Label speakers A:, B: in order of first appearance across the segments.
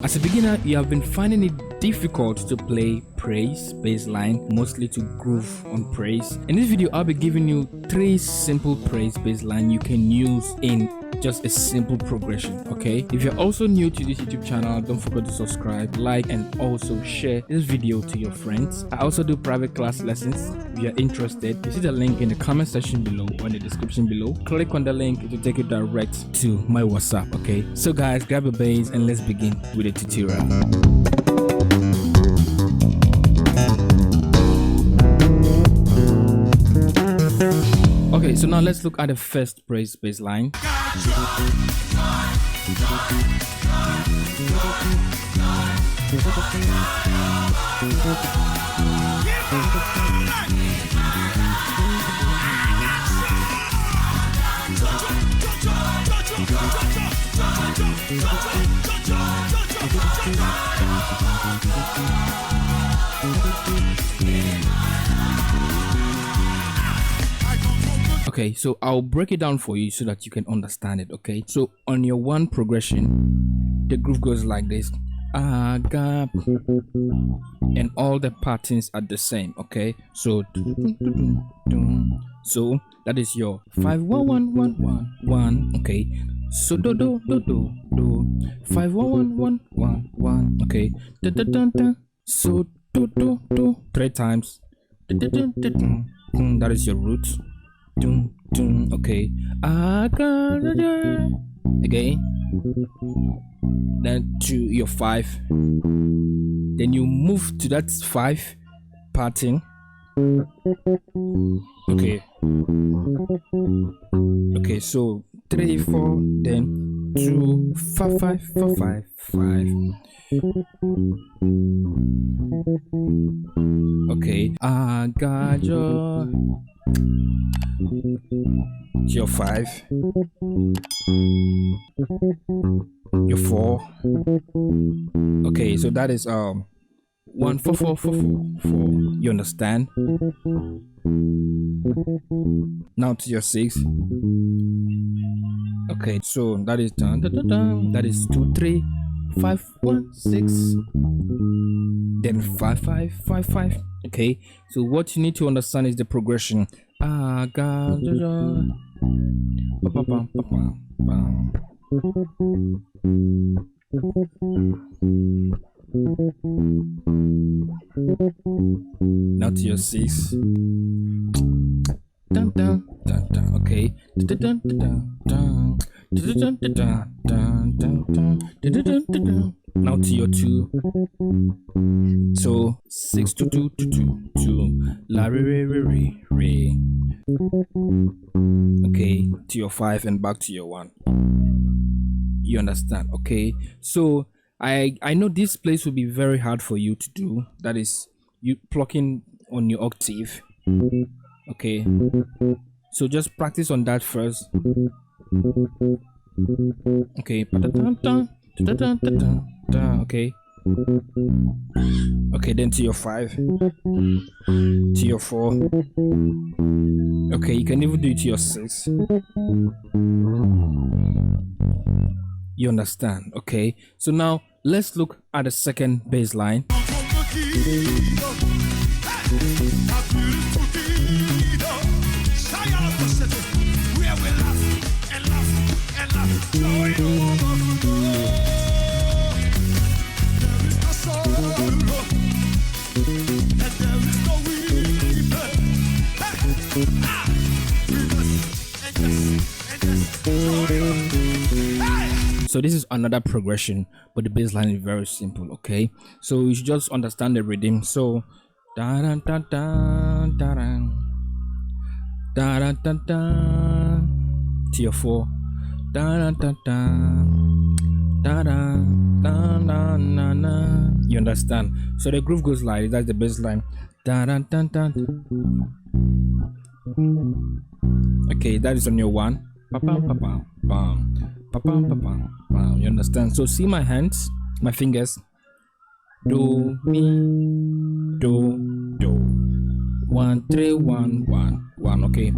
A: As a beginner, you have been finding it difficult to play praise bassline, mostly to groove on praise. In this video, I'll be giving you 3 simple praise bassline you can use in just a simple progression. Okay, if you're also new to this YouTube channel, don't forget to subscribe, like, and also share this video to your friends. I also do private class lessons. If you're interested, you see the link in the comment section below or in the description below. Click on the link, it will take you direct to my WhatsApp. Okay, so guys, grab a bass and let's begin with the tutorial. Okay, so now let's look at the first praise bassline. Okay, so I'll break it down for you so that you can understand it. Okay, so on your one progression, the groove goes like this, and all the patterns are the same. Okay, so that is your 5 1 1 1 1 1. Okay, so do do do do do 5 1 1 1 1 1. Okay, da da da da. So do do do 3 times. That is your root. Okay, okay, then to your 5, then you move to that 5 pattern. Okay, okay, so 3 4, then 2 5 5 4 5 5. Okay, I got your 5, your 4. Okay, so that is 1 4 4 4 4 4. You understand? Now to your 6. Okay, so that is done. That is 2 3 5 1 6. Then 5 5 5 5. Okay, so what you need to understand is the progression. Now to your 6. Dun, dun, dun, dun. Okay. Dun, dun, dun, dun. Dun, dun, dun, dun, dun, dun. Dun, dun, dun, dun. Now to your 2. So 6 2 2 2 2 2. La re re re re re. Okay, to your 5 and back to your 1. You understand? Okay, so I know this place will be very hard for you to do. That is you plucking on your octave. Okay, so just practice on that first. Okay, okay, okay, then to your 5, to your 4. Okay, you can even do it to your 6. You understand? Okay, so now let's look at the second bassline. So this is another progression, but the bassline is very simple. Okay, so you should just understand the rhythm. So da da da da da da da da da to your 4, da da da da da da da da da. You understand? So the groove goes like that's the bassline. Da da da da. Okay, that is on your 1. You understand? So see my hands, my fingers. Do mi do do. 1 3 1 1 1. Okay.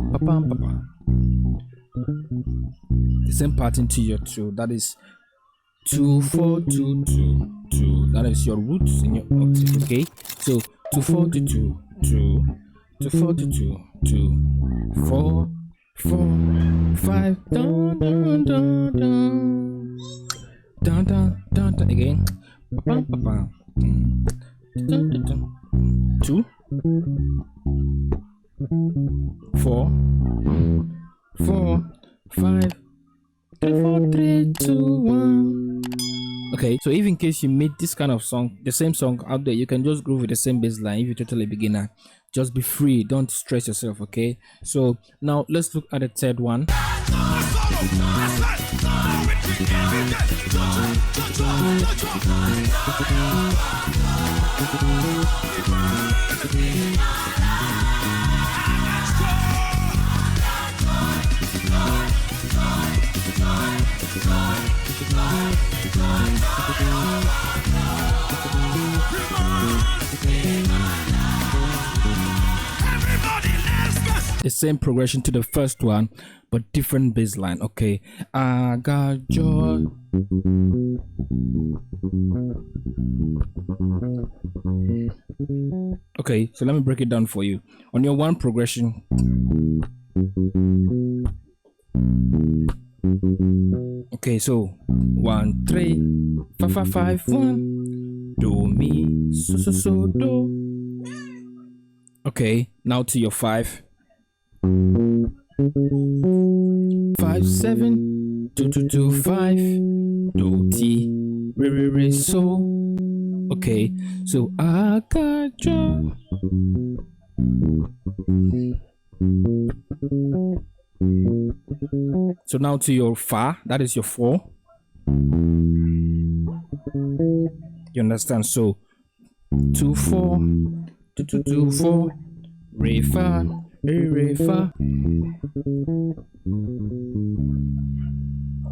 A: The same pattern to your 2. That is 2 4 2 2 2. That is your roots in your octave. Okay, so 2 4 2 2 2 2 4 2 2 2 4 4 5 dun dun dun dun dun dun dun dun again. Ba, ba, ba. Dun, dun, dun. 2 4 4 5 4 3 2 1. Okay, so if in case you meet this kind of song, the same song out there, you can just groove with the same bass line. If you're totally beginner, just be free, don't stress yourself. Okay, so now let's look at the third one. The same progression to the first one, but different bass line. Okay, I got joy. Okay, so let me break it down for you. On your one progression, okay, so 1 3 5 5 5 1 do mi so so so do. Okay, now to your 5 5 7 2 2 2 5 do ti re re re so. Okay, so I got you. So now to your fa, that is your 4. You understand? So 2 4 2 2 2 4 re fa re fa.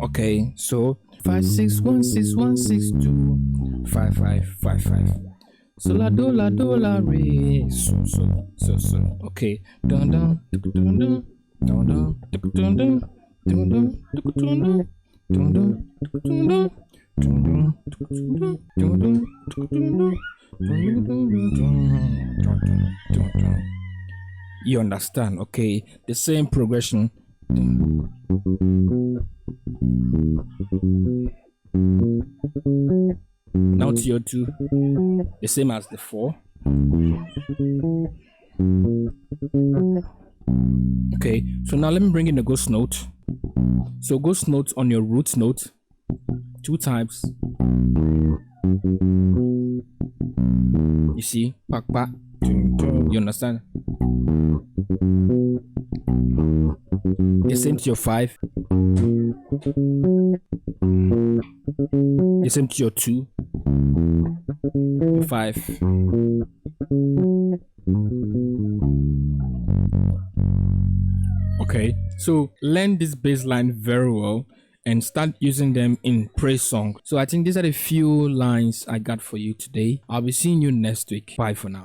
A: Okay, so 5 6 1 6 1 6 2 5 5 5 5. So la do re so so so so. Okay, dun dun dun dun dun dun dun dun dun dun dun dun dun dun. You understand? Okay, the same progression. Now to your 2, the same as the 4. Okay, so now let me bring in the ghost note. So ghost note on your root note 2 times. You see, back back. You understand? The same to your 5. The same to your 2. Your 5. Okay, so learn this bass line very well and start using them in praise song. So I think these are the few lines I got for you today. I'll be seeing you next week. Bye for now.